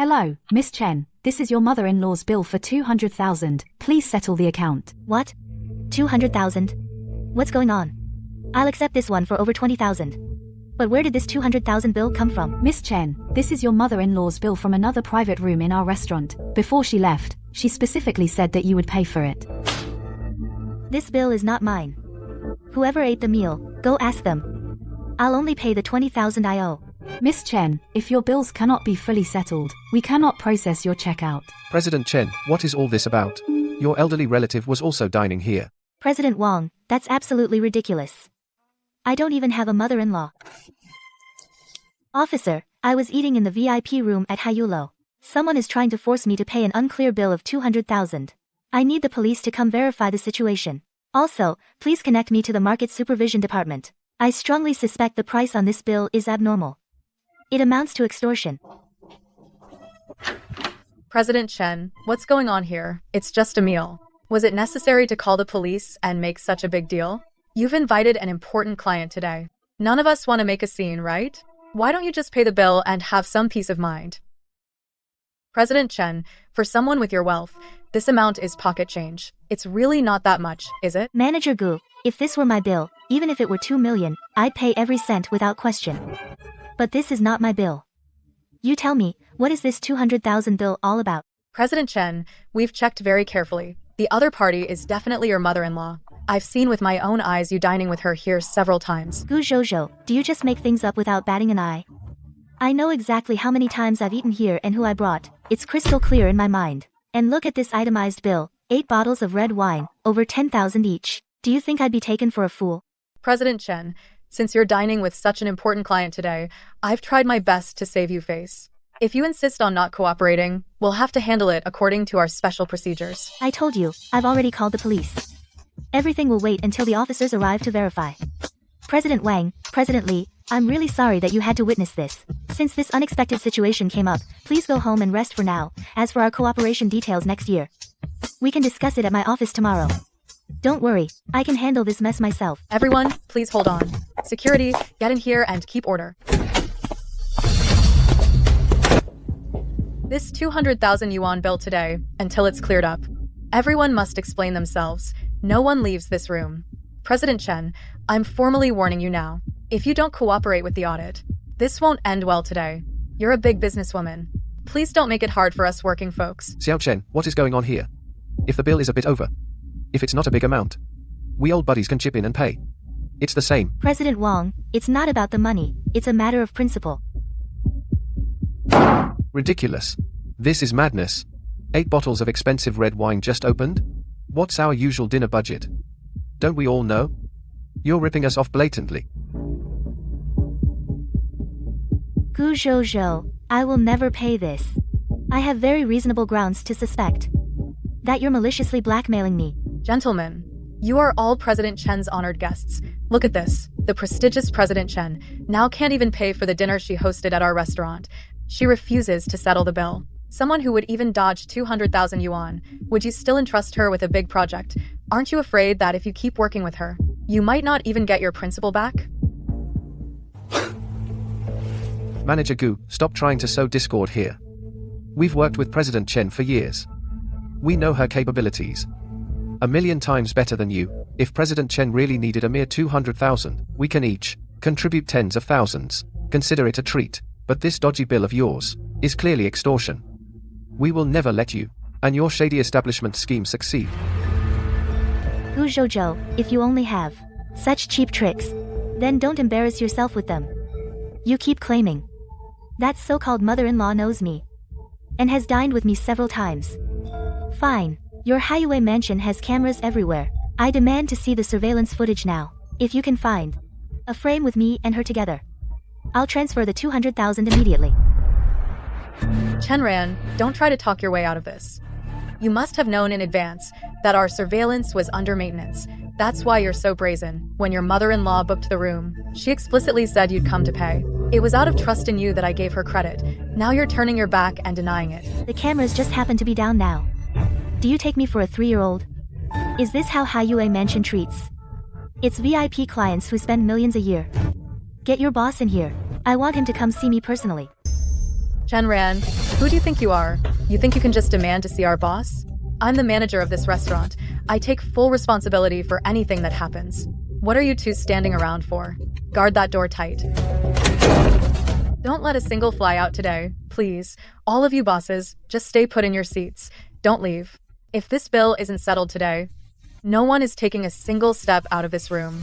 Hello, Miss Chen. This is your mother-in-law's bill for 200,000. Please settle the account. What? 200,000? What's going on? I'll accept this one for over 20,000. But where did this 200,000 bill come from? Miss Chen, this is your mother-in-law's bill from another private room in our restaurant. Before she left, she specifically said that you would pay for it. This bill is not mine. Whoever ate the meal, go ask them. I'll only pay the 20,000 I owe. Miss Chen, if your bills cannot be fully settled, we cannot process your checkout. President Chen, what is all this about? Your elderly relative was also dining here. President Wang, that's absolutely ridiculous. I don't even have a mother-in-law. Officer, I was eating in the VIP room at Hyulo. Someone is trying to force me to pay an unclear bill of 200,000. I need the police to come verify the situation. Also, please connect me to the Market Supervision Department. I strongly suspect the price on this bill is abnormal. It amounts to extortion. President Chen, what's going on here? It's just a meal. Was it necessary to call the police and make such a big deal? You've invited an important client today. None of us want to make a scene, right? Why don't you just pay the bill and have some peace of mind? President Chen, for someone with your wealth, this amount is pocket change. It's really not that much, is it? Manager Gu, if this were my bill, even if it were 2 million, I'd pay every cent without question. But this is not my bill. You tell me, what is this 200,000 bill all about? President Chen, we've checked very carefully. The other party is definitely your mother-in-law. I've seen with my own eyes you dining with her here several times. Gu Zhozhou, do you just make things up without batting an eye? I know exactly how many times I've eaten here and who I brought. It's crystal clear in my mind. And look at this itemized bill. 8 bottles of red wine, over 10,000 each. Do you think I'd be taken for a fool? President Chen, since you're dining with such an important client today, I've tried my best to save you face. If you insist on not cooperating, we'll have to handle it according to our special procedures. I told you, I've already called the police. Everything will wait until the officers arrive to verify. President Wang, President Li, I'm really sorry that you had to witness this. Since this unexpected situation came up, please go home and rest for now. As for our cooperation details next year, we can discuss it at my office tomorrow. Don't worry, I can handle this mess myself. Everyone, please hold on. Security, get in here and keep order. This 200,000 yuan bill today, until it's cleared up. Everyone must explain themselves. No one leaves this room. President Chen, I'm formally warning you now. If you don't cooperate with the audit, this won't end well today. You're a big businesswoman. Please don't make it hard for us working folks. Xiao Chen, what is going on here? If the bill is a bit over, if it's not a big amount, we old buddies can chip in and pay. It's the same. President Wang, it's not about the money. It's a matter of principle. Ridiculous. This is madness. 8 bottles of expensive red wine just opened? What's our usual dinner budget? Don't we all know? You're ripping us off blatantly. Gu Zhozhou, I will never pay this. I have very reasonable grounds to suspect that you're maliciously blackmailing me. Gentlemen, you are all President Chen's honored guests. Look at this. The prestigious President Chen now can't even pay for the dinner she hosted at our restaurant. She refuses to settle the bill. Someone who would even dodge 200,000 yuan. Would you still entrust her with a big project? Aren't you afraid that if you keep working with her, you might not even get your principal back? Manager Gu, stop trying to sow discord here. We've worked with President Chen for years. We know her capabilities. 1,000,000 times better than you. If President Chen really needed a mere 200,000, we can each contribute tens of thousands. Consider it a treat. But this dodgy bill of yours is clearly extortion. We will never let you and your shady establishment scheme succeed. Gu Zhozhou, if you only have such cheap tricks, then don't embarrass yourself with them. You keep claiming that so-called mother-in-law knows me and has dined with me several times. Fine. Your Haiyue mansion has cameras everywhere. I demand to see the surveillance footage now. If you can find a frame with me and her together, I'll transfer the 200,000 immediately. Chenran, don't try to talk your way out of this. You must have known in advance that our surveillance was under maintenance. That's why you're so brazen. When your mother-in-law booked the room, she explicitly said you'd come to pay. It was out of trust in you that I gave her credit. Now you're turning your back and denying it. The cameras just happen to be down now. Do you take me for a 3-year-old? Is this how Haiyue Mansion treats its VIP clients who spend millions a year? Get your boss in here. I want him to come see me personally. Chenran, Who do you think you are? You think you can just demand to see our boss? I'm the manager of this restaurant. I take full responsibility for anything that happens. What are you two standing around for? Guard that door tight. Don't let a single fly out today, please. All of you bosses, just stay put in your seats. Don't leave. If this bill isn't settled today, no one is taking a single step out of this room.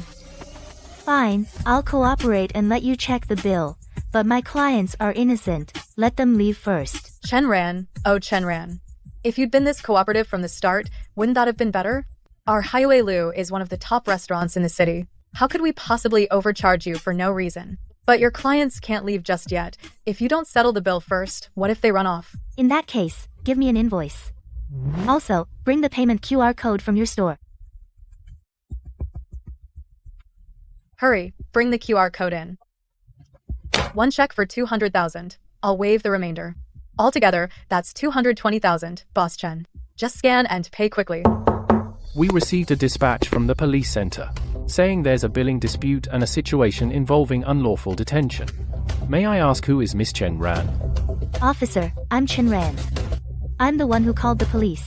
Fine, I'll cooperate and let you check the bill. But my clients are innocent. Let them leave first. Chenran, oh Chenran. If you'd been this cooperative from the start, wouldn't that have been better? Our Highway Lu is one of the top restaurants in the city. How could we possibly overcharge you for no reason? But your clients can't leave just yet. If you don't settle the bill first, what if they run off? In that case, give me an invoice. Also, bring the payment QR code from your store. Hurry, bring the QR code in. One check for 200,000. I'll waive the remainder. Altogether, that's 220,000, Boss Chen. Just scan and pay quickly. We received a dispatch from the police center, saying there's a billing dispute and a situation involving unlawful detention. May I ask who is Miss Chen Ran? Officer, I'm Chen Ran. I'm the one who called the police.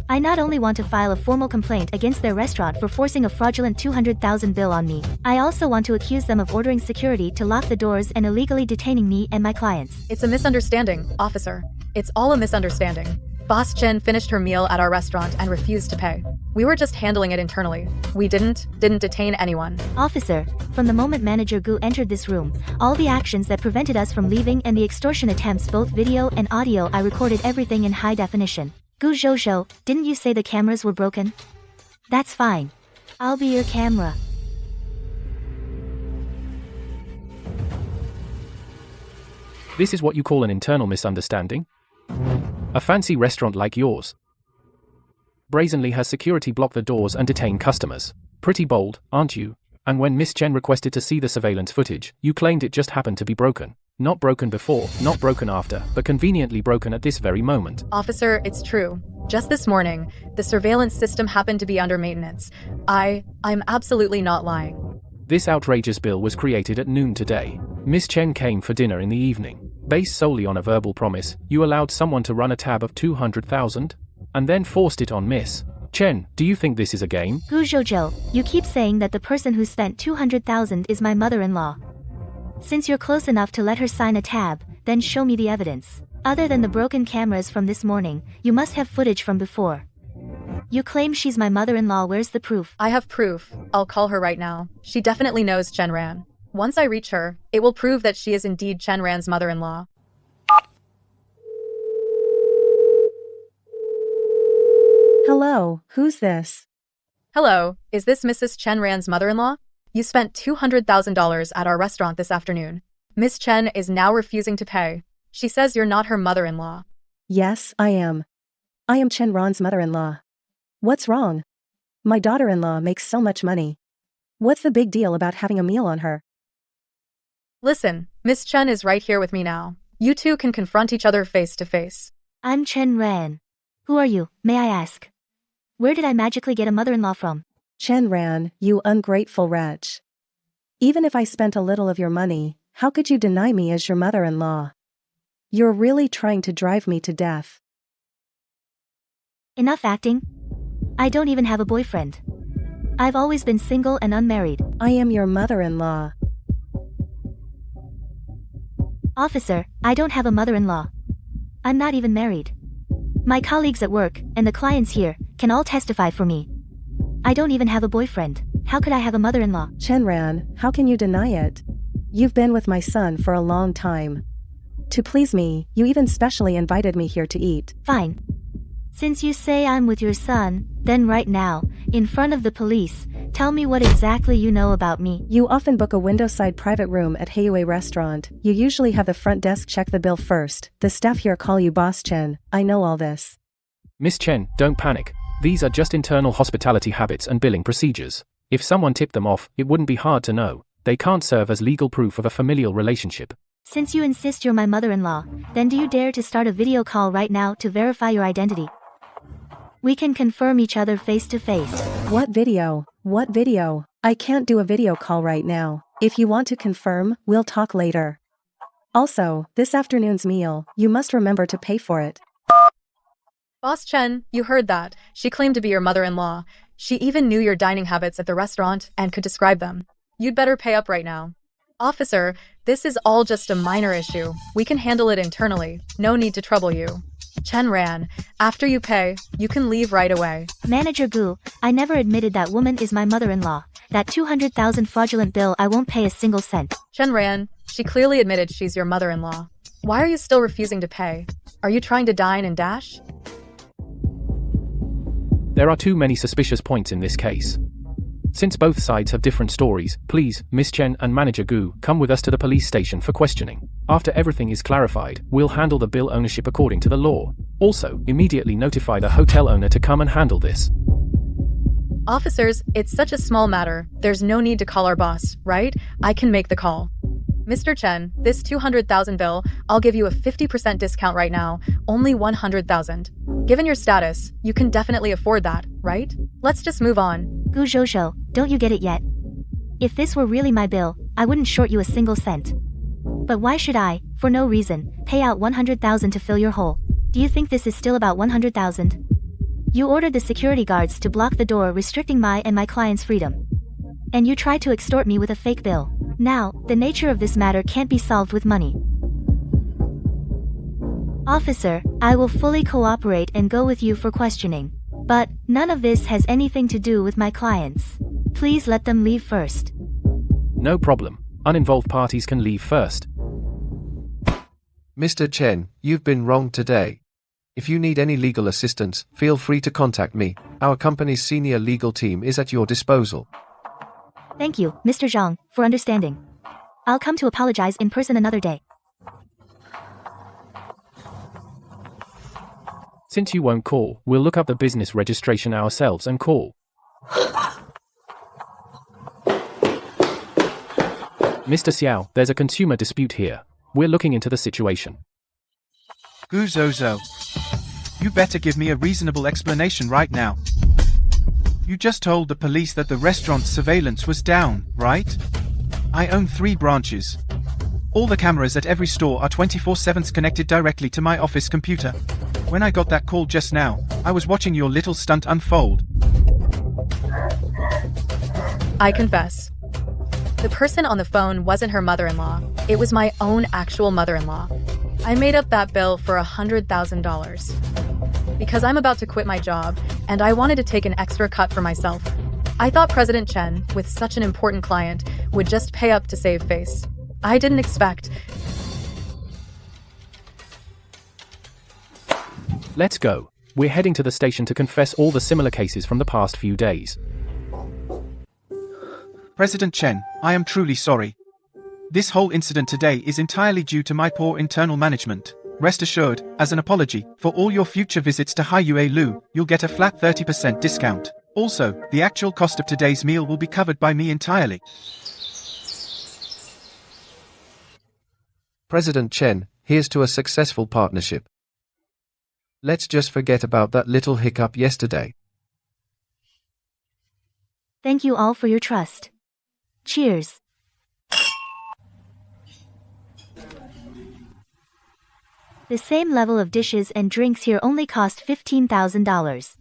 I not only want to file a formal complaint against their restaurant for forcing a fraudulent 200,000 bill on me, I also want to accuse them of ordering security to lock the doors and illegally detaining me and my clients. It's a misunderstanding, officer. It's all a misunderstanding. Boss Chen finished her meal at our restaurant and refused to pay. We were just handling it internally. We didn't detain anyone. Officer, from the moment Manager Gu entered this room, all the actions that prevented us from leaving and the extortion attempts, both video and audio, I recorded everything in high definition. Gu Zhou, didn't you say the cameras were broken? That's fine. I'll be your camera. This is what you call an internal misunderstanding? A fancy restaurant like yours brazenly has security block the doors and detain customers. Pretty bold, aren't you? And when Miss Chen requested to see the surveillance footage, you claimed it just happened to be broken. Not broken before, not broken after, but conveniently broken at this very moment. Officer, it's true. Just this morning, the surveillance system happened to be under maintenance. I'm absolutely not lying. This outrageous bill was created at noon today. Miss Chen came for dinner in the evening. Based solely on a verbal promise, you allowed someone to run a tab of 200,000? And then forced it on Miss Chen. Do you think this is a game? Gu Zhou, you keep saying that the person who spent 200,000 is my mother-in-law. Since you're close enough to let her sign a tab, then show me the evidence. Other than the broken cameras from this morning, you must have footage from before. You claim she's my mother-in-law, where's the proof? I have proof. I'll call her right now. She definitely knows Chen Ran. Once I reach her, it will prove that she is indeed Chen Ran's mother-in-law. Hello, who's this? Hello, is this Mrs. Chen Ran's mother-in-law? You spent $200,000 at our restaurant this afternoon. Miss Chen is now refusing to pay. She says you're not her mother-in-law. Yes, I am. I am Chen Ron's mother-in-law. What's wrong? My daughter-in-law makes so much money. What's the big deal about having a meal on her? Listen, Miss Chen is right here with me now. You two can confront each other face to face. I'm Chen Ran. Who are you, may I ask? Where did I magically get a mother-in-law from? Chen Ran, you ungrateful wretch. Even if I spent a little of your money, how could you deny me as your mother-in-law? You're really trying to drive me to death. Enough acting. I don't even have a boyfriend. I've always been single and unmarried. I am your mother-in-law. Officer, I don't have a mother-in-law. I'm not even married. My colleagues at work, and the clients here, can all testify for me. I don't even have a boyfriend. How could I have a mother-in-law? Chen Ran, how can you deny it? You've been with my son for a long time. To please me, you even specially invited me here to eat. Fine. Since you say I'm with your son, then right now, in front of the police, tell me what exactly you know about me. You often book a window-side private room at Heiyue restaurant. You usually have the front desk check the bill first. The staff here call you Boss Chen. I know all this. Miss Chen, don't panic. These are just internal hospitality habits and billing procedures. If someone tipped them off, it wouldn't be hard to know. They can't serve as legal proof of a familial relationship. Since you insist you're my mother-in-law, then do you dare to start a video call right now to verify your identity? We can confirm each other face to face. What video? What video? I can't do a video call right now. If you want to confirm, we'll talk later. Also, this afternoon's meal, you must remember to pay for it. Boss Chen, you heard that. She claimed to be your mother-in-law. She even knew your dining habits at the restaurant and could describe them. You'd better pay up right now. Officer, this is all just a minor issue. We can handle it internally. No need to trouble you. Chen ran. After you pay, you can leave right away. Manager Gu, I never admitted that woman is my mother-in-law. That 200,000 fraudulent bill, I won't pay a single cent. Chen ran. She clearly admitted she's your mother-in-law. Why are you still refusing to pay? Are you trying to dine and dash? There are too many suspicious points in this case. Since both sides have different stories, please, Miss Chen and Manager Gu, come with us to the police station for questioning. After everything is clarified, we'll handle the bill ownership according to the law. Also, immediately notify the hotel owner to come and handle this. Officers, it's such a small matter. There's no need to call our boss, right? I can make the call. Mr. Chen, this 200,000 bill, I'll give you a 50% discount right now, only 100,000. Given your status, you can definitely afford that, right? Let's just move on. Gu Zhozhou, don't you get it yet? If this were really my bill, I wouldn't short you a single cent. But why should I, for no reason, pay out 100,000 to fill your hole? Do you think this is still about 100,000? You ordered the security guards to block the door, restricting my and my client's freedom. And you tried to extort me with a fake bill. Now, the nature of this matter can't be solved with money. Officer, I will fully cooperate and go with you for questioning. But, none of this has anything to do with my clients. Please let them leave first. No problem. Uninvolved parties can leave first. Mr. Chen, you've been wronged today. If you need any legal assistance, feel free to contact me. Our company's senior legal team is at your disposal. Thank you, Mr. Zhang, for understanding. I'll come to apologize in person another day. Since you won't call, we'll look up the business registration ourselves and call. Mr. Xiao, there's a consumer dispute here. We're looking into the situation. Gu Zhozhou, you better give me a reasonable explanation right now. You just told the police that the restaurant's surveillance was down, right? I own 3 branches. All the cameras at every store are 24/7 connected directly to my office computer. When I got that call just now, I was watching your little stunt unfold. I confess. The person on the phone wasn't her mother-in-law. It was my own actual mother-in-law. I made up that bill for $100,000. Because I'm about to quit my job, and I wanted to take an extra cut for myself. I thought President Chen, with such an important client, would just pay up to save face. I didn't expect. Let's go. We're heading to the station to confess all the similar cases from the past few days. President Chen, I am truly sorry. This whole incident today is entirely due to my poor internal management. Rest assured, as an apology, for all your future visits to Haiyue Lu, you'll get a flat 30% discount. Also, the actual cost of today's meal will be covered by me entirely. President Chen, here's to a successful partnership. Let's just forget about that little hiccup yesterday. Thank you all for your trust. Cheers. The same level of dishes and drinks here only cost $15,000.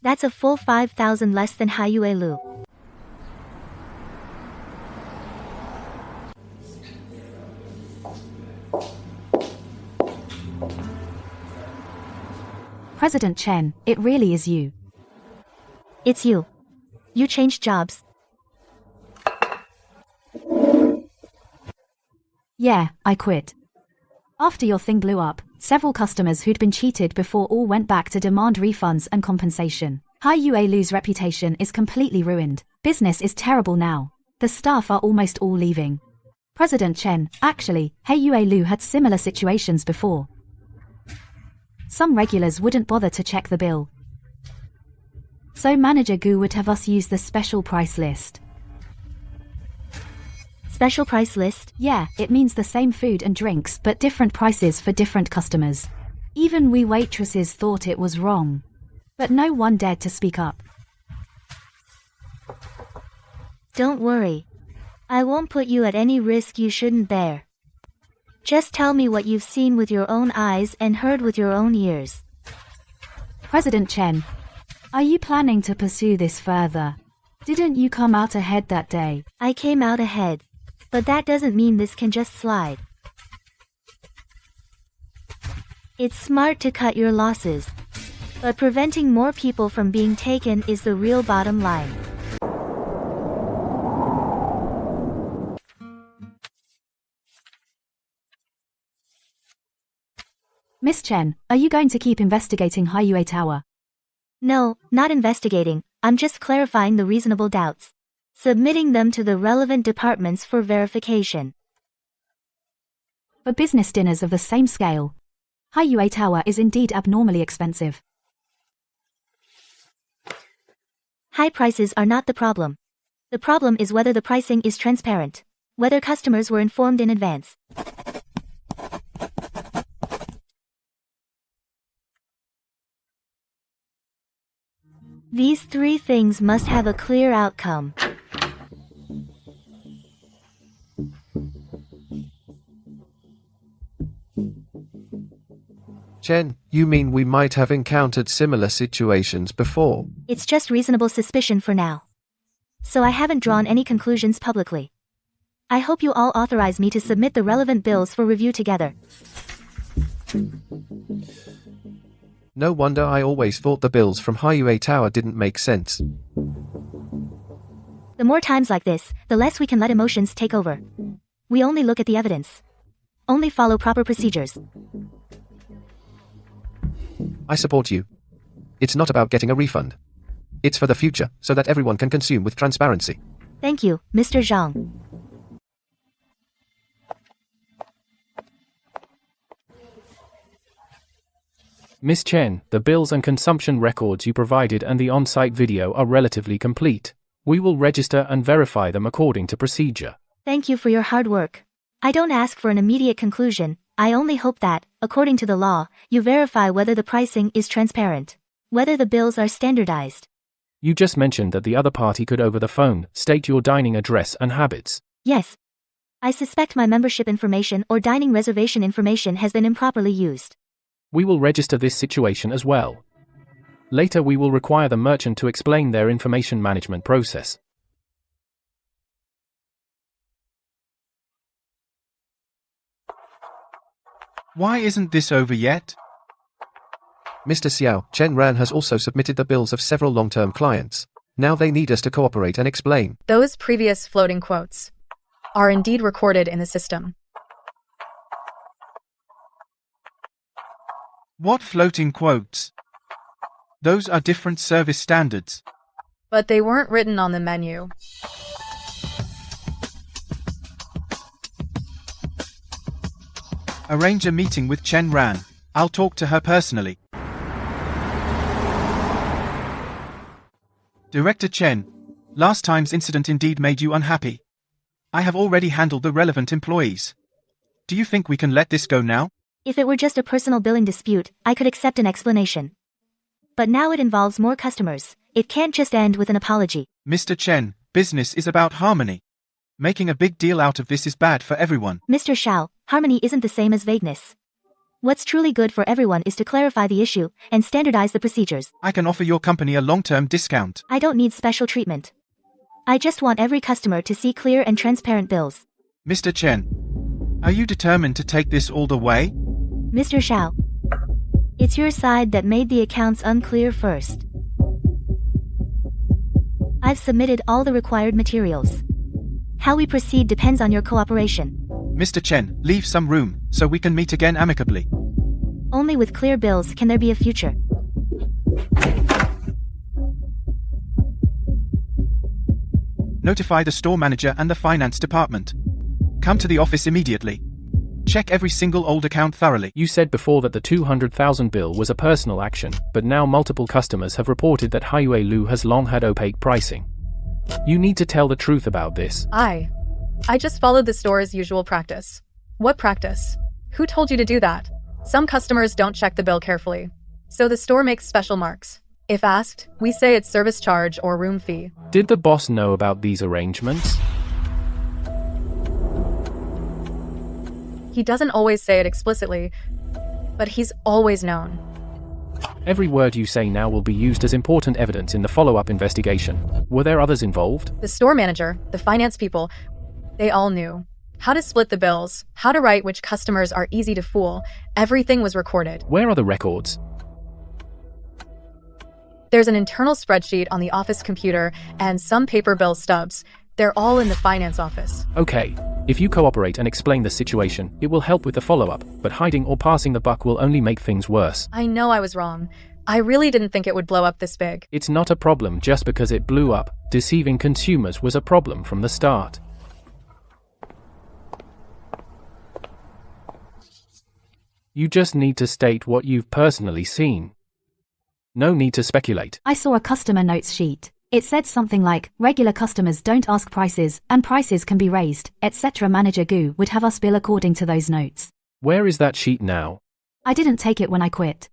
That's a full 5,000 less than Haiyue Lu. President Chen, it really is you. It's you. You changed jobs. Yeah, I quit. After your thing blew up, several customers who'd been cheated before all went back to demand refunds and compensation. Haiyue Lu's reputation is completely ruined. Business is terrible now. The staff are almost all leaving. President Chen, actually, Haiyue Lu had similar situations before. Some regulars wouldn't bother to check the bill. So Manager Gu would have us use the special price list. Special price list? Yeah, it means the same food and drinks but different prices for different customers. Even we waitresses thought it was wrong. But no one dared to speak up. Don't worry. I won't put you at any risk you shouldn't bear. Just tell me what you've seen with your own eyes and heard with your own ears. President Chen, are you planning to pursue this further? Didn't you come out ahead that day? I came out ahead. But that doesn't mean this can just slide. It's smart to cut your losses. But preventing more people from being taken is the real bottom line. Miss Chen, are you going to keep investigating Haiyue Tower? No, not investigating, I'm just clarifying the reasonable doubts. Submitting them to the relevant departments for verification. For business dinners of the same scale, Haiyue Tower is indeed abnormally expensive. High prices are not the problem. The problem is whether the pricing is transparent. Whether customers were informed in advance. These three things must have a clear outcome. Chen, you mean we might have encountered similar situations before? It's just reasonable suspicion for now. So I haven't drawn any conclusions publicly. I hope you all authorize me to submit the relevant bills for review together. No wonder I always thought the bills from Haiyue Tower didn't make sense. The more times like this, the less we can let emotions take over. We only look at the evidence. Only follow proper procedures. I support you. It's not about getting a refund. It's for the future, so that everyone can consume with transparency. Thank you, Mr. Zhang. Miss Chen, the bills and consumption records you provided and the on-site video are relatively complete. We will register and verify them according to procedure. Thank you for your hard work. I don't ask for an immediate conclusion, I only hope that, according to the law, you verify whether the pricing is transparent. Whether the bills are standardized. You just mentioned that the other party could over the phone state your dining address and habits. Yes. I suspect my membership information or dining reservation information has been improperly used. We will register this situation as well. Later we will require the merchant to explain their information management process. Why isn't this over yet? Mr. Xiao, Chen Ran has also submitted the bills of several long-term clients. Now they need us to cooperate and explain. Those previous floating quotes are indeed recorded in the system. What floating quotes? Those are different service standards. But they weren't written on the menu. Arrange a meeting with Chen Ran. I'll talk to her personally. Director Chen, last time's incident indeed made you unhappy. I have already handled the relevant employees. Do you think we can let this go now? If it were just a personal billing dispute, I could accept an explanation. But now it involves more customers. It can't just end with an apology. Mr. Chen, business is about harmony. Making a big deal out of this is bad for everyone. Mr. Xiao, harmony isn't the same as vagueness. What's truly good for everyone is to clarify the issue and standardize the procedures. I can offer your company a long-term discount. I don't need special treatment. I just want every customer to see clear and transparent bills. Mr. Chen, are you determined to take this all the way? Mr. Xiao, it's your side that made the accounts unclear first. I've submitted all the required materials. How we proceed depends on your cooperation. Mr. Chen, leave some room, so we can meet again amicably. Only with clear bills can there be a future. Notify the store manager and the finance department. Come to the office immediately. Check every single old account thoroughly. You said before that the 200,000 bill was a personal action, but now multiple customers have reported that Haiyue Lu has long had opaque pricing. You need to tell the truth about this. I just followed the store's usual practice. What practice? Who told you to do that? Some customers don't check the bill carefully. So the store makes special marks. If asked, we say it's service charge or room fee. Did the boss know about these arrangements? He doesn't always say it explicitly, but he's always known. Every word you say now will be used as important evidence in the follow-up investigation. Were there others involved? The store manager, the finance people, they all knew. How to split the bills, how to write which customers are easy to fool. Everything was recorded. Where are the records? There's an internal spreadsheet on the office computer and some paper bill stubs. They're all in the finance office. Okay. If you cooperate and explain the situation, it will help with the follow-up, but hiding or passing the buck will only make things worse. I know I was wrong. I really didn't think it would blow up this big. It's not a problem just because it blew up. Deceiving consumers was a problem from the start. You just need to state what you've personally seen. No need to speculate. I saw a customer notes sheet. It said something like, regular customers don't ask prices, and prices can be raised, etc. Manager Gu would have us bill according to those notes. Where is that sheet now? I didn't take it when I quit.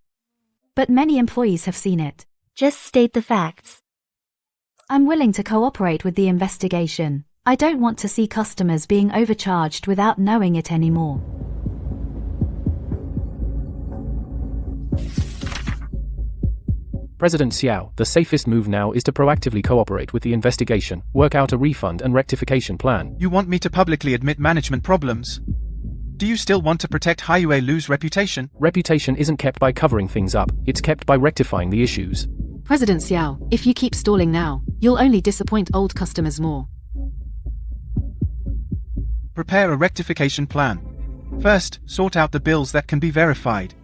But many employees have seen it. Just state the facts. I'm willing to cooperate with the investigation. I don't want to see customers being overcharged without knowing it anymore. President Xiao, the safest move now is to proactively cooperate with the investigation, work out a refund and rectification plan. You want me to publicly admit management problems? Do you still want to protect Haiyue Lu's reputation? Reputation isn't kept by covering things up, it's kept by rectifying the issues. President Xiao, if you keep stalling now, you'll only disappoint old customers more. Prepare a rectification plan. First, sort out the bills that can be verified.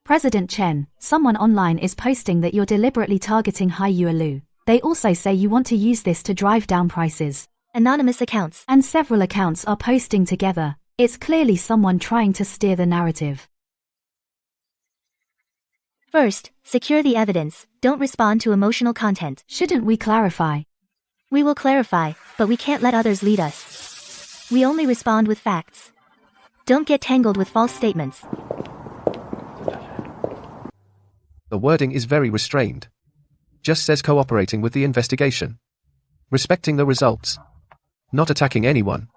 President Chen, someone online is posting that you're deliberately targeting Haiyue Lu. They also say you want to use this to drive down prices. Anonymous accounts. And several accounts are posting together. It's clearly someone trying to steer the narrative. First, secure the evidence. Don't respond to emotional content. Shouldn't we clarify? We will clarify, but we can't let others lead us. We only respond with facts. Don't get tangled with false statements. The wording is very restrained. Just says cooperating with the investigation. Respecting the results. Not attacking anyone.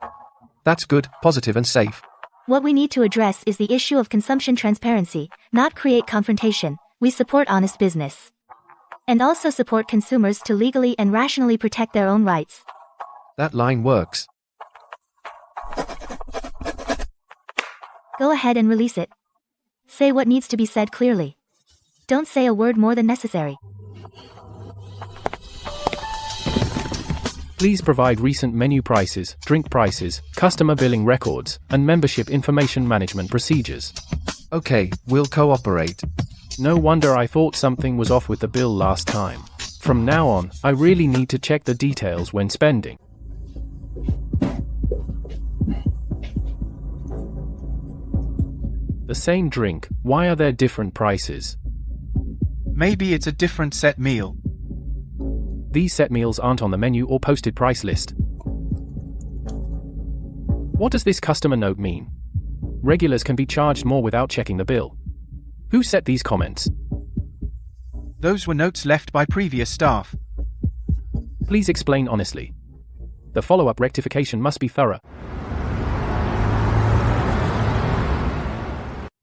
That's good, positive and safe. What we need to address is the issue of consumption transparency, not create confrontation. We support honest business. And also support consumers to legally and rationally protect their own rights. That line works. Go ahead and release it. Say what needs to be said clearly. Don't say a word more than necessary. Please provide recent menu prices, drink prices, customer billing records, and membership information management procedures. Okay, we'll cooperate. No wonder I thought something was off with the bill last time. From now on, I really need to check the details when spending. The same drink, why are there different prices? Maybe it's a different set meal. These set meals aren't on the menu or posted price list. What does this customer note mean? Regulars can be charged more without checking the bill. Who set these comments? Those were notes left by previous staff. Please explain honestly. The follow-up rectification must be thorough.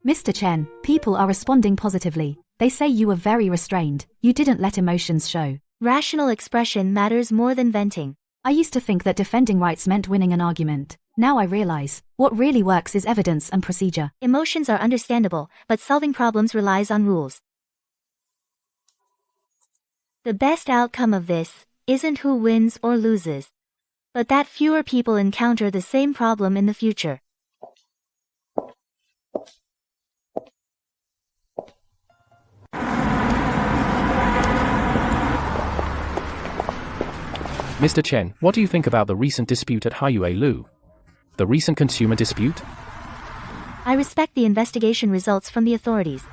Mr. Chen, people are responding positively. They say you were very restrained. You didn't let emotions show. Rational expression matters more than venting. I used to think that defending rights meant winning an argument. Now I realize, what really works is evidence and procedure. Emotions are understandable, but solving problems relies on rules. The best outcome of this isn't who wins or loses, but that fewer people encounter the same problem in the future. Mr. Chen, what do you think about the recent dispute at Haiyue Lu? The recent consumer dispute? I respect the investigation results from the authorities.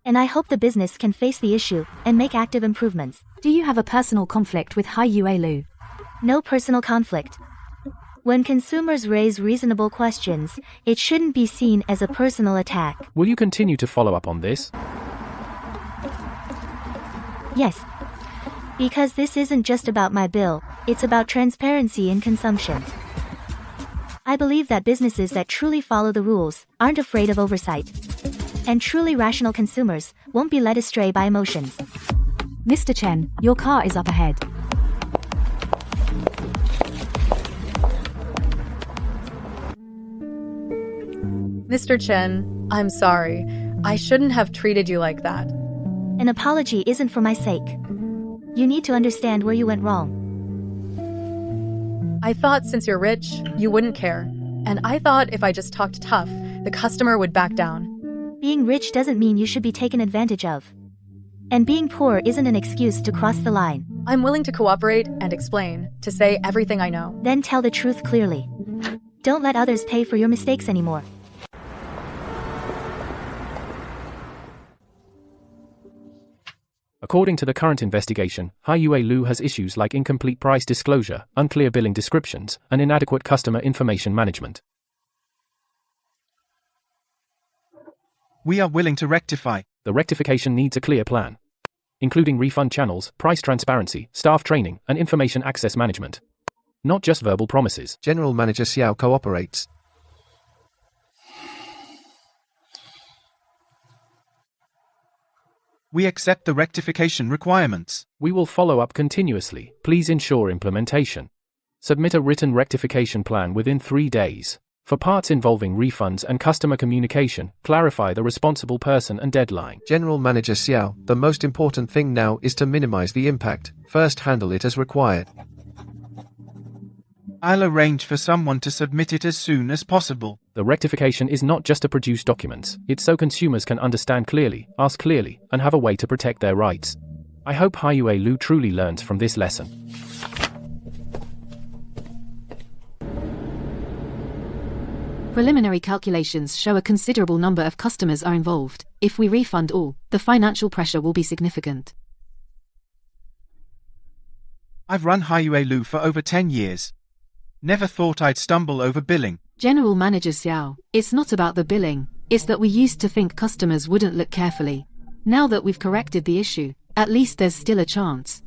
And I hope the business can face the issue and make active improvements. Do you have a personal conflict with Haiyue Lu? No personal conflict. When consumers raise reasonable questions, it shouldn't be seen as a personal attack. Will you continue to follow up on this? Yes. Because this isn't just about my bill, it's about transparency in consumption. I believe that businesses that truly follow the rules aren't afraid of oversight. And truly rational consumers won't be led astray by emotions. Mr. Chen, your car is up ahead. Mr. Chen, I'm sorry. I shouldn't have treated you like that. An apology isn't for my sake. You need to understand where you went wrong. I thought since you're rich, you wouldn't care. And I thought if I just talked tough, the customer would back down. Being rich doesn't mean you should be taken advantage of. And being poor isn't an excuse to cross the line. I'm willing to cooperate and explain, to say everything I know. Then tell the truth clearly. Don't let others pay for your mistakes anymore. According to the current investigation, Haiyue Lu has issues like incomplete price disclosure, unclear billing descriptions, and inadequate customer information management. We are willing to rectify. The rectification needs a clear plan, including refund channels, price transparency, staff training, and information access management. Not just verbal promises. General Manager Xiao cooperates. We accept the rectification requirements. We will follow up continuously. Please ensure implementation. Submit a written rectification plan within 3 days. For parts involving refunds and customer communication, clarify the responsible person and deadline. General Manager Xiao, the most important thing now is to minimize the impact. First handle it as required. I'll arrange for someone to submit it as soon as possible. The rectification is not just to produce documents, it's so consumers can understand clearly, ask clearly, and have a way to protect their rights. I hope Haiyue Lu truly learns from this lesson. Preliminary calculations show a considerable number of customers are involved. If we refund all, the financial pressure will be significant. I've run Haiyue Lu for over 10 years. Never thought I'd stumble over billing. General Manager Xiao, it's not about the billing, it's that we used to think customers wouldn't look carefully. Now that we've corrected the issue, at least there's still a chance.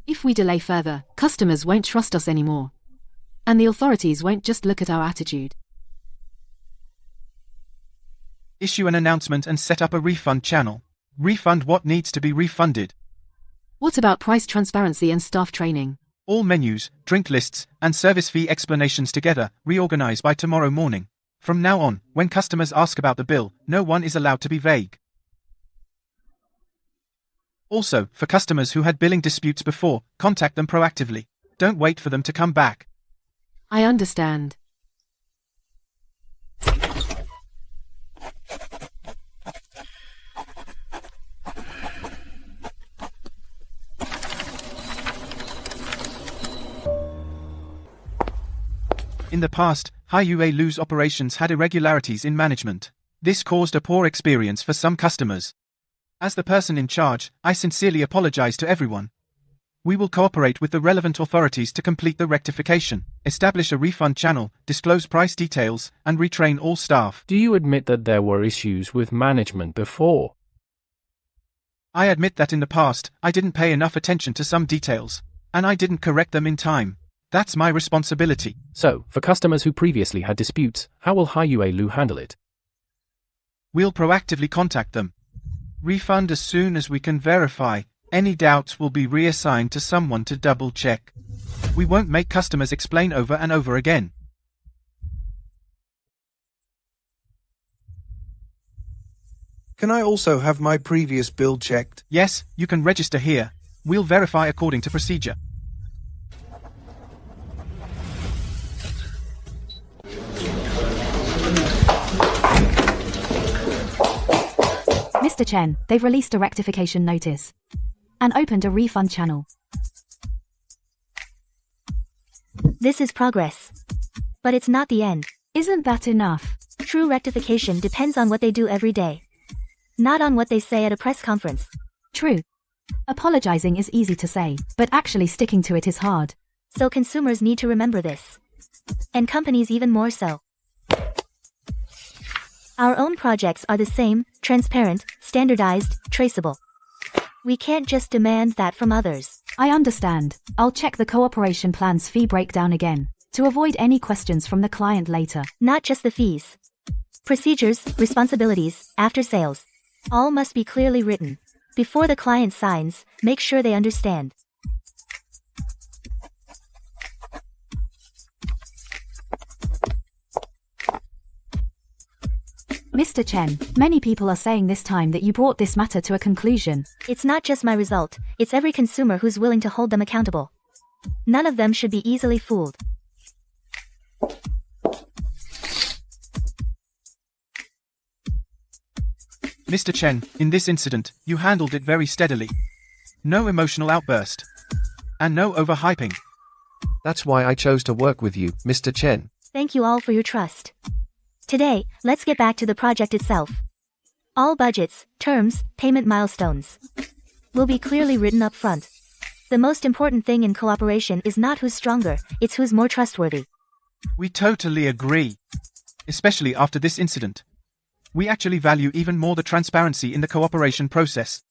If we delay further, customers won't trust us anymore. And the authorities won't just look at our attitude. Issue an announcement and set up a refund channel. Refund what needs to be refunded. What about price transparency and staff training? All menus, drink lists, and service fee explanations together, reorganize by tomorrow morning. From now on, when customers ask about the bill, no one is allowed to be vague. Also, for customers who had billing disputes before, contact them proactively. Don't wait for them to come back. I understand. In the past, Haiyue Lu's operations had irregularities in management. This caused a poor experience for some customers. As the person in charge, I sincerely apologize to everyone. We will cooperate with the relevant authorities to complete the rectification, establish a refund channel, disclose price details, and retrain all staff. Do you admit that there were issues with management before? I admit that in the past, I didn't pay enough attention to some details, and I didn't correct them in time. That's my responsibility. So, for customers who previously had disputes, how will Haiyue Lu handle it? We'll proactively contact them. Refund as soon as we can verify. Any doubts will be reassigned to someone to double-check. We won't make customers explain over and over again. Can I also have my previous bill checked? Yes, you can register here. We'll verify according to procedure. Mr. Chen, they've released a rectification notice and opened a refund channel. This is progress. But it's not the end. Isn't that enough? True rectification depends on what they do every day. Not on what they say at a press conference. True. Apologizing is easy to say, but actually sticking to it is hard. So consumers need to remember this. And companies even more so. Our own projects are the same, transparent, standardized, traceable. We can't just demand that from others. I understand. I'll check the cooperation plan's fee breakdown again, to avoid any questions from the client later. Not just the fees. Procedures, responsibilities, after sales. All must be clearly written. Before the client signs, make sure they understand. Mr. Chen, many people are saying this time that you brought this matter to a conclusion. It's not just my result, it's every consumer who's willing to hold them accountable. None of them should be easily fooled. Mr. Chen, in this incident, you handled it very steadily. No emotional outburst. And no overhyping. That's why I chose to work with you, Mr. Chen. Thank you all for your trust. Today, let's get back to the project itself. All budgets, terms, payment milestones will be clearly written up front. The most important thing in cooperation is not who's stronger, it's who's more trustworthy. We totally agree. Especially after this incident. We actually value even more the transparency in the cooperation process.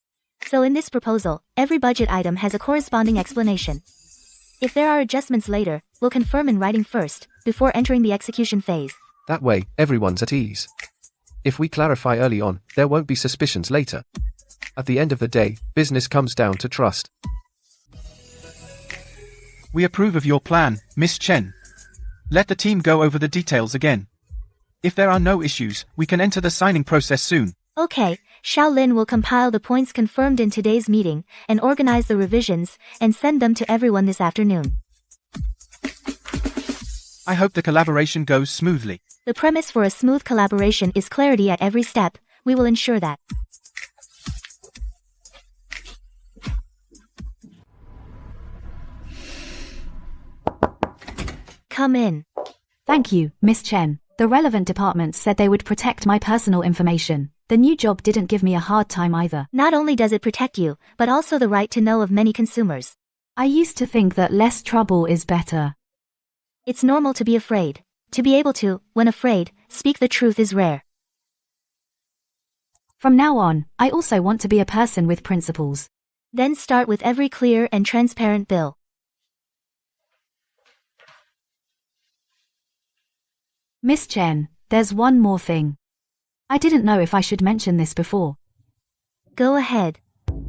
So in this proposal, every budget item has a corresponding explanation. If there are adjustments later, we'll confirm in writing first, before entering the execution phase. That way, everyone's at ease. If we clarify early on, there won't be suspicions later. At the end of the day, business comes down to trust. We approve of your plan, Miss Chen. Let the team go over the details again. If there are no issues, we can enter the signing process soon. Okay, Xiaolin will compile the points confirmed in today's meeting, and organize the revisions, and send them to everyone this afternoon. I hope the collaboration goes smoothly. The premise for a smooth collaboration is clarity at every step. We will ensure that. Come in. Thank you, Miss Chen. The relevant departments said they would protect my personal information. The new job didn't give me a hard time either. Not only does it protect you, but also the right to know of many consumers. I used to think that less trouble is better. It's normal to be afraid. To be able to, when afraid, speak the truth is rare. From now on, I also want to be a person with principles. Then start with every clear and transparent bill. Miss Chen, there's one more thing. I didn't know if I should mention this before. Go ahead.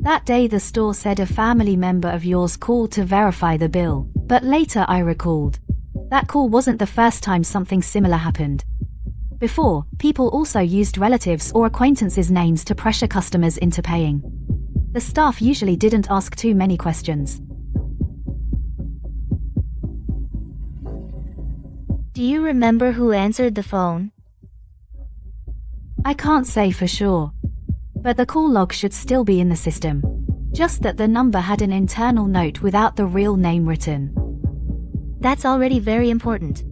That day the store said a family member of yours called to verify the bill, but later I recalled. That call wasn't the first time something similar happened. Before, people also used relatives or acquaintances' names to pressure customers into paying. The staff usually didn't ask too many questions. Do you remember who answered the phone? I can't say for sure. But the call log should still be in the system. Just that the number had an internal note without the real name written. That's already very important.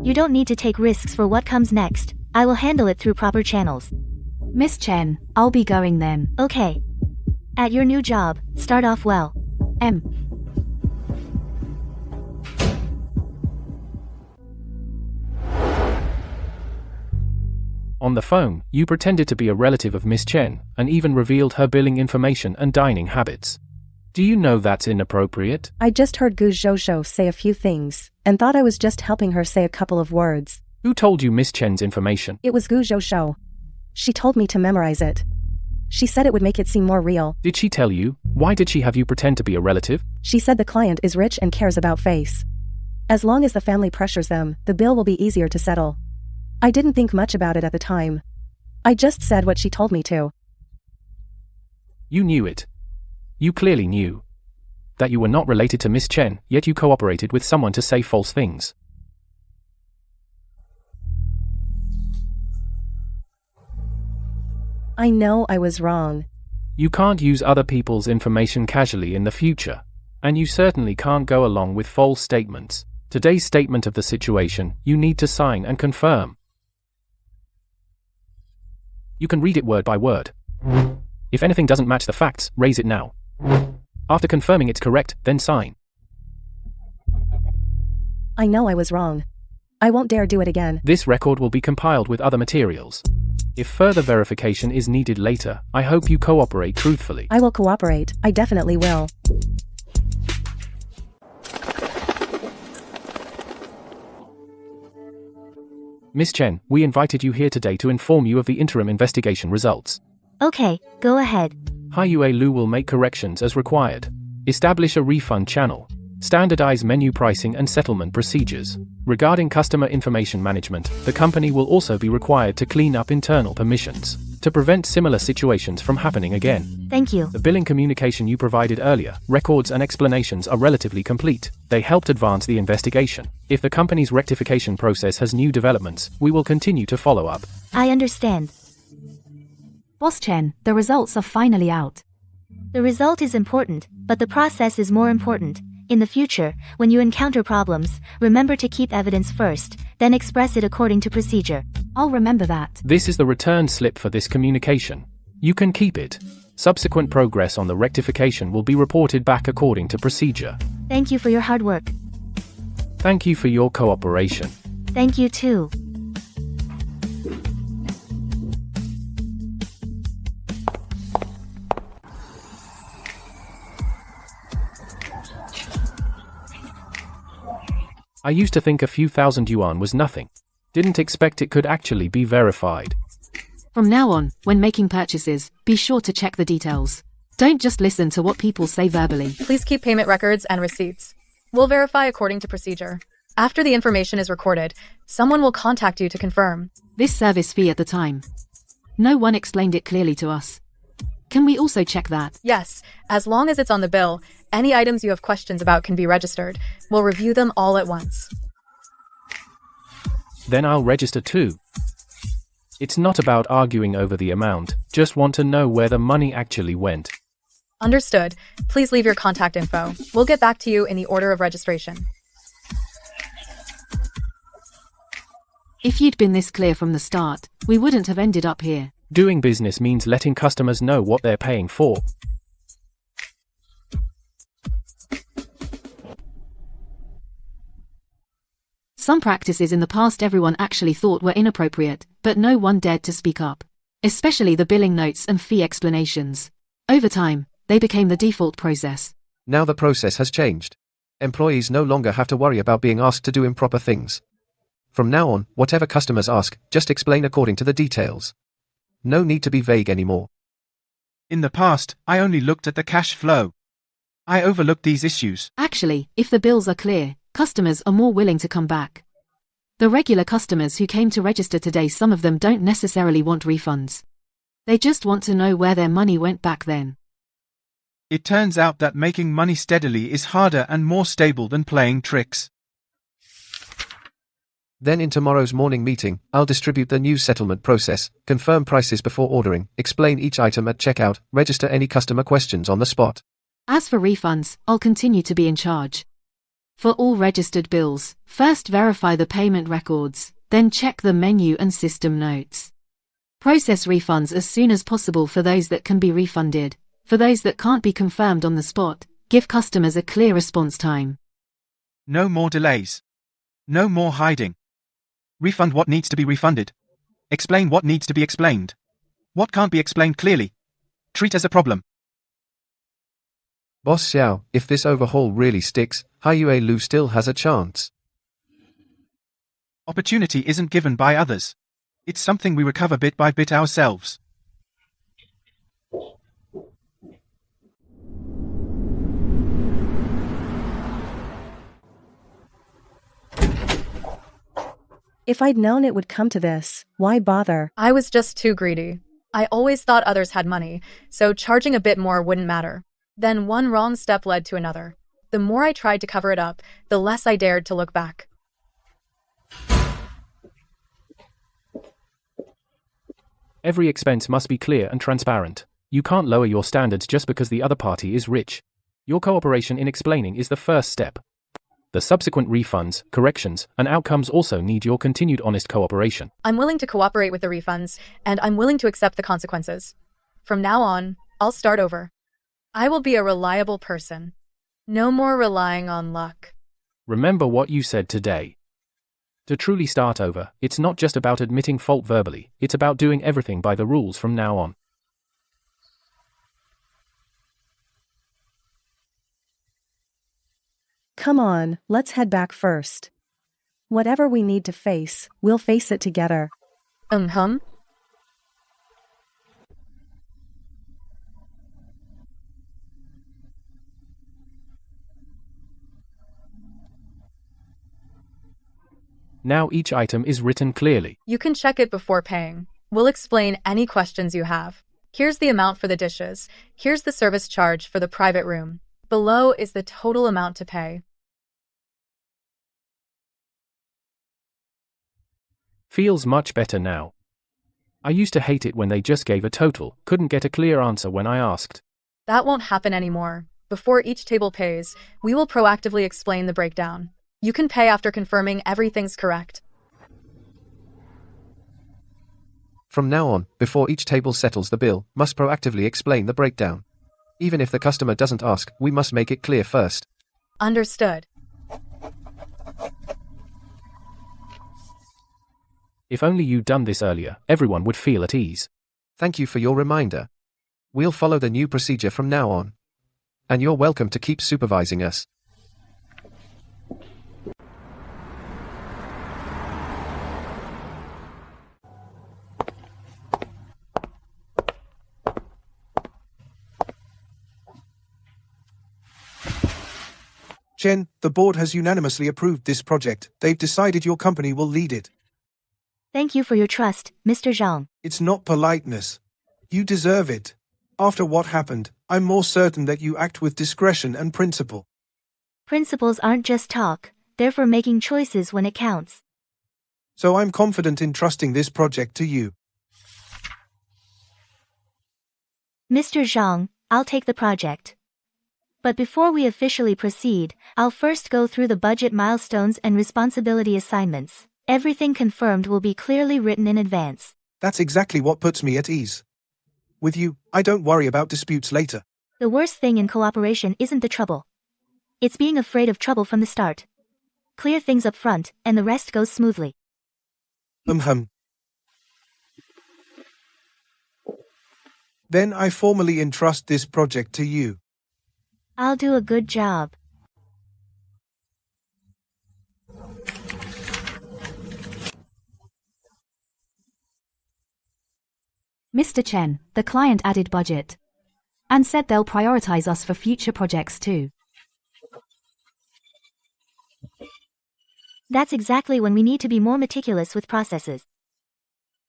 You don't need to take risks for what comes next. I will handle it through proper channels. Miss Chen, I'll be going then. Okay. At your new job, start off well. On the phone, you pretended to be a relative of Miss Chen, and even revealed her billing information and dining habits. Do you know that's inappropriate? I just heard Gu Zhozhou say a few things, and thought I was just helping her say a couple of words. Who told you Miss Chen's information? It was Gu Zhozhou. She told me to memorize it. She said it would make it seem more real. Did she tell you? Why did she have you pretend to be a relative? She said the client is rich and cares about face. As long as the family pressures them, the bill will be easier to settle. I didn't think much about it at the time. I just said what she told me to. You knew it. You clearly knew that you were not related to Miss Chen, yet you cooperated with someone to say false things. I know I was wrong. You can't use other people's information casually in the future. And you certainly can't go along with false statements. Today's statement of the situation, you need to sign and confirm. You can read it word by word. If anything doesn't match the facts, raise it now. After confirming it's correct, then sign. I know I was wrong. I won't dare do it again. This record will be compiled with other materials. If further verification is needed later, I hope you cooperate truthfully. I will cooperate, I definitely will. Miss Chen, we invited you here today to inform you of the interim investigation results. Okay, go ahead. Haiyue Lu will make corrections as required. Establish a refund channel. Standardize menu pricing and settlement procedures. Regarding customer information management, the company will also be required to clean up internal permissions to prevent similar situations from happening again. Thank you. The billing communication you provided earlier, records and explanations are relatively complete. They helped advance the investigation. If the company's rectification process has new developments, we will continue to follow up. I understand. Boss Chen, the results are finally out. The result is important, but the process is more important. In the future, when you encounter problems, remember to keep evidence first, then express it according to procedure. I'll remember that. This is the return slip for this communication. You can keep it. Subsequent progress on the rectification will be reported back according to procedure. Thank you for your hard work. Thank you for your cooperation. Thank you too. I used to think a few thousand yuan was nothing. Didn't expect it could actually be verified. From now on, when making purchases, be sure to check the details. Don't just listen to what people say verbally. Please keep payment records and receipts. We'll verify according to procedure. After the information is recorded, someone will contact you to confirm. This service fee at the time. No one explained it clearly to us. Can we also check that? Yes, as long as it's on the bill, any items you have questions about can be registered. We'll review them all at once. Then I'll register too. It's not about arguing over the amount, just want to know where the money actually went. Understood. Please leave your contact info. We'll get back to you in the order of registration. If you'd been this clear from the start, we wouldn't have ended up here. Doing business means letting customers know what they're paying for. Some practices in the past everyone actually thought were inappropriate, but no one dared to speak up. Especially the billing notes and fee explanations. Over time, they became the default process. Now the process has changed. Employees no longer have to worry about being asked to do improper things. From now on, whatever customers ask, just explain according to the details. No need to be vague anymore. In the past, I only looked at the cash flow. I overlooked these issues. Actually, if the bills are clear, customers are more willing to come back. The regular customers who came to register today, some of them don't necessarily want refunds. They just want to know where their money went back then. It turns out that making money steadily is harder and more stable than playing tricks. Then in tomorrow's morning meeting, I'll distribute the new settlement process, confirm prices before ordering, explain each item at checkout, register any customer questions on the spot. As for refunds, I'll continue to be in charge. For all registered bills, first verify the payment records, then check the menu and system notes. Process refunds as soon as possible for those that can be refunded. For those that can't be confirmed on the spot, give customers a clear response time. No more delays. No more hiding. Refund what needs to be refunded. Explain what needs to be explained. What can't be explained clearly. Treat as a problem. Boss Xiao, if this overhaul really sticks, Haiyue Lu still has a chance. Opportunity isn't given by others. It's something we recover bit by bit ourselves. If I'd known it would come to this, why bother? I was just too greedy. I always thought others had money, so charging a bit more wouldn't matter. Then one wrong step led to another. The more I tried to cover it up, the less I dared to look back. Every expense must be clear and transparent. You can't lower your standards just because the other party is rich. Your cooperation in explaining is the first step. The subsequent refunds, corrections, and outcomes also need your continued honest cooperation. I'm willing to cooperate with the refunds, and I'm willing to accept the consequences. From now on, I'll start over. I will be a reliable person. No more relying on luck. Remember what you said today. To truly start over, it's not just about admitting fault verbally, it's about doing everything by the rules from now on. Come on, let's head back first. Whatever we need to face, we'll face it together. Hum? Now each item is written clearly. You can check it before paying. We'll explain any questions you have. Here's the amount for the dishes. Here's the service charge for the private room. Below is the total amount to pay. Feels much better now. I used to hate it when they just gave a total, couldn't get a clear answer when I asked. That won't happen anymore. Before each table pays, we will proactively explain the breakdown. You can pay after confirming everything's correct. From now on, before each table settles the bill, must proactively explain the breakdown. Even if the customer doesn't ask, we must make it clear first. Understood. If only you'd done this earlier, everyone would feel at ease. Thank you for your reminder. We'll follow the new procedure from now on. And you're welcome to keep supervising us. Chen, the board has unanimously approved this project. They've decided your company will lead it. Thank you for your trust, Mr. Zhang. It's not politeness. You deserve it. After what happened, I'm more certain that you act with discretion and principle. Principles aren't just talk, they're for making choices when it counts. So I'm confident in trusting this project to you. Mr. Zhang, I'll take the project. But before we officially proceed, I'll first go through the budget milestones and responsibility assignments. Everything confirmed will be clearly written in advance. That's exactly what puts me at ease. With you, I don't worry about disputes later. The worst thing in cooperation isn't the trouble. It's being afraid of trouble from the start. Clear things up front, and the rest goes smoothly. Then I formally entrust this project to you. I'll do a good job. Mr. Chen, the client added budget. And said they'll prioritize us for future projects too. That's exactly when we need to be more meticulous with processes.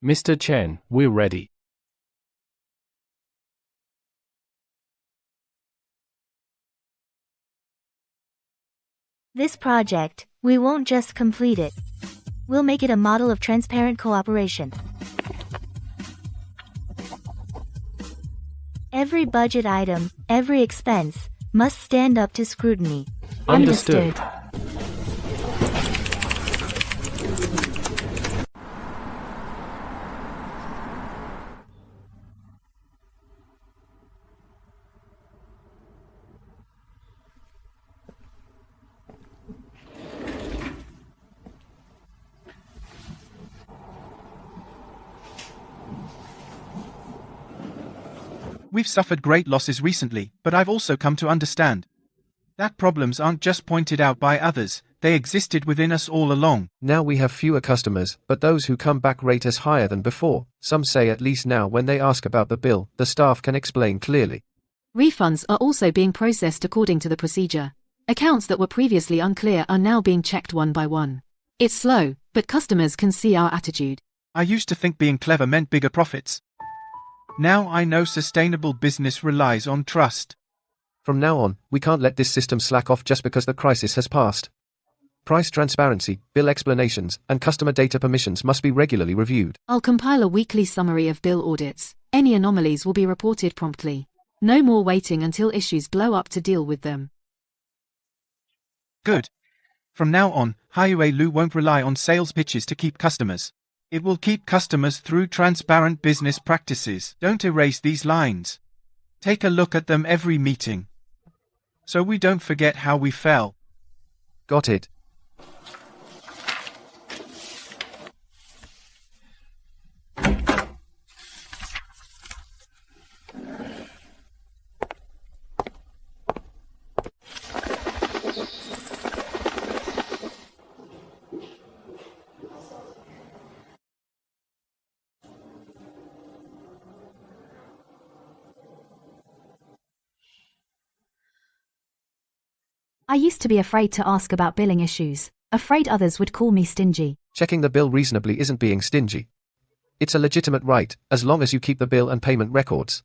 Mr. Chen, we're ready. This project, we won't just complete it. We'll make it a model of transparent cooperation. Every budget item, every expense, must stand up to scrutiny. Understood. We've suffered great losses recently, but I've also come to understand that problems aren't just pointed out by others, they existed within us all along. Now we have fewer customers, but those who come back rate us higher than before. Some say at least now when they ask about the bill, the staff can explain clearly. Refunds are also being processed according to the procedure. Accounts that were previously unclear are now being checked one by one. It's slow, but customers can see our attitude. I used to think being clever meant bigger profits. Now I know sustainable business relies on trust. From now on, we can't let this system slack off just because the crisis has passed. Price transparency, bill explanations, and customer data permissions must be regularly reviewed. I'll compile a weekly summary of bill audits. Any anomalies will be reported promptly. No more waiting until issues blow up to deal with them. Good. From now on, Haiyue Lu won't rely on sales pitches to keep customers. It will keep customers through transparent business practices. Don't erase these lines. Take a look at them every meeting, so we don't forget how we fell. Got it. I used to be afraid to ask about billing issues, afraid others would call me stingy. Checking the bill reasonably isn't being stingy. It's a legitimate right, as long as you keep the bill and payment records.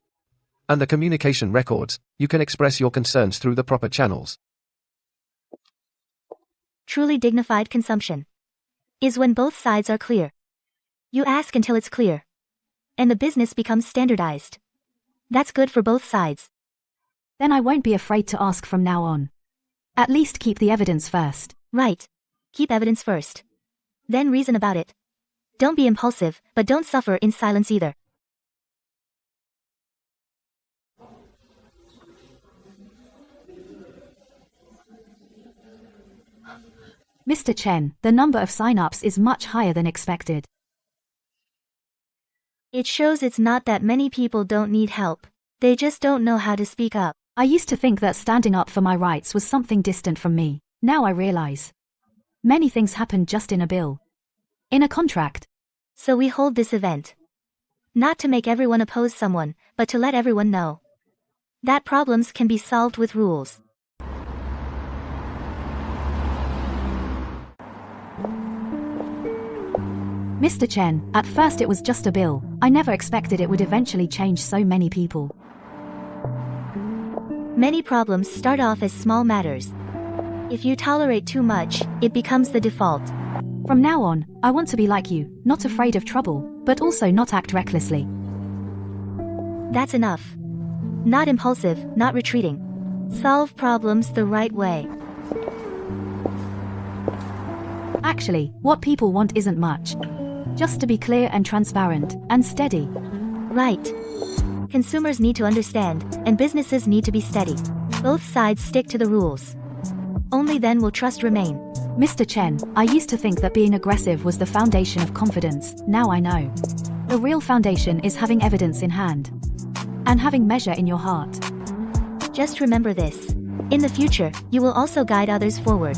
And the communication records, you can express your concerns through the proper channels. Truly dignified consumption is when both sides are clear. You ask until it's clear. And the business becomes standardized. That's good for both sides. Then I won't be afraid to ask from now on. At least keep the evidence first. Right. Keep evidence first. Then reason about it. Don't be impulsive, but don't suffer in silence either. Mr. Chen, the number of sign-ups is much higher than expected. It shows it's not that many people don't need help. They just don't know how to speak up. I used to think that standing up for my rights was something distant from me. Now I realize. Many things happen just in a bill. In a contract. So we hold this event. Not to make everyone oppose someone, but to let everyone know that problems can be solved with rules. Mr. Chen, at first it was just a bill. I never expected it would eventually change so many people. Many problems start off as small matters. If you tolerate too much, it becomes the default. From now on, I want to be like you, not afraid of trouble, but also not act recklessly. That's enough. Not impulsive, not retreating. Solve problems the right way. Actually, what people want isn't much. Just to be clear and transparent, and steady. Right. Consumers need to understand, and businesses need to be steady. Both sides stick to the rules. Only then will trust remain. Mr. Chen, I used to think that being aggressive was the foundation of confidence. Now I know. The real foundation is having evidence in hand. And having measure in your heart. Just remember this. In the future, you will also guide others forward.